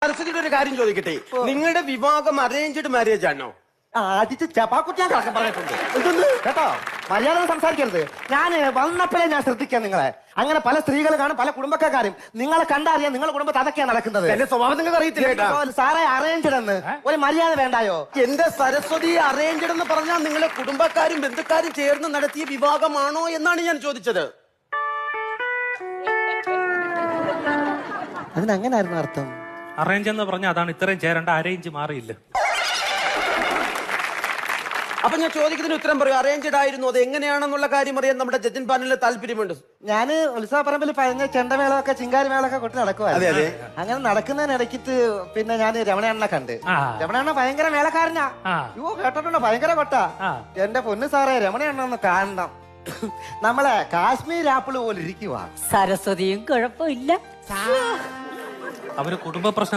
സരസ്വതിയുടെ ഒരു കാര്യം ചോദിക്കട്ടെ, നിങ്ങളുടെ വിവാഹം അറേഞ്ച്ഡ് മാരേജ് ആണോ? ആദ്യത്തെ ചപ്പാക്കുട്ടി ഞാൻ കടക്കം പറഞ്ഞിട്ടുണ്ട്. ഇതൊന്ന് കേട്ടോ, മര്യാദ സംസാരിക്കരുത്. ഞാൻ വന്നപ്പോഴേ ഞാൻ ശ്രദ്ധിക്കാം നിങ്ങളെ. അങ്ങനെ പല സ്ത്രീകൾ കാണും, പല കുടുംബക്കാരും. നിങ്ങളെ കണ്ടറിയാം നിങ്ങളുടെ കുടുംബത്തിൽ അതൊക്കെയാണ് നടക്കുന്നത്. എന്റെ സ്വഭാവം നിങ്ങൾക്ക് അറിയത്തില്ല. സാറേ അറേഞ്ച്ഡ് എന്ന് ഒരു മര്യാദ വേണ്ടായോ? എന്റെ സരസ്വതി അറേഞ്ച്ഡ് എന്ന് പറഞ്ഞാൽ നിങ്ങളെ കുടുംബക്കാരും ബന്ധുക്കാരും ചേർന്ന് നടത്തിയ വിവാഹമാണോ എന്നാണ് ഞാൻ ചോദിച്ചത്. അതിനങ്ങനായിരുന്നു അർത്ഥം. അറേഞ്ച് എന്ന് പറഞ്ഞാൽ അതാണ്. ഇത്രയും ചേരേണ്ട അറേഞ്ച് മാറിയില്ല. അപ്പൊ ഞാൻ ചോദിക്കുന്നതിന് ഉത്തരം പറയും. അറേഞ്ച്ഡ് ആയിരുന്നു, അത് എങ്ങനെയാണെന്നുള്ള കാര്യം അറിയാൻ നമ്മുടെ ജഡ്ജിൻ പാനലിന് താല്പര്യമുണ്ട്. ഞാൻ ഉത്സവപ്പറമ്പിൽ പറഞ്ഞ ചെണ്ടമേളമൊക്കെ ചിങ്കാരിമേളൊക്കെ കൊട്ടി നടക്കുവായിരുന്നു. അതെ. അങ്ങനെ നടക്കുന്നതിനിടയ്ക്കിട്ട് പിന്നെ ഞാൻ രമണണ്ണ കണ്ട്. രമണണ്ണ ഭയങ്കര മേളക്കാരനാ. യോ കേട്ടിട്ടുണ്ടോ, ഭയങ്കര കൊട്ടാ. എന്റെ പൊന്നു സാറേ, രമണണ്ണ ഒന്ന് കാണണം. നമ്മളെ കാശ്മീർ ആപ്പിള് പോലെ ഇരിക്കുവാ. സരസ്വതിയും കുഴപ്പമില്ല. അവര് കുടുംബ പ്രശ്നം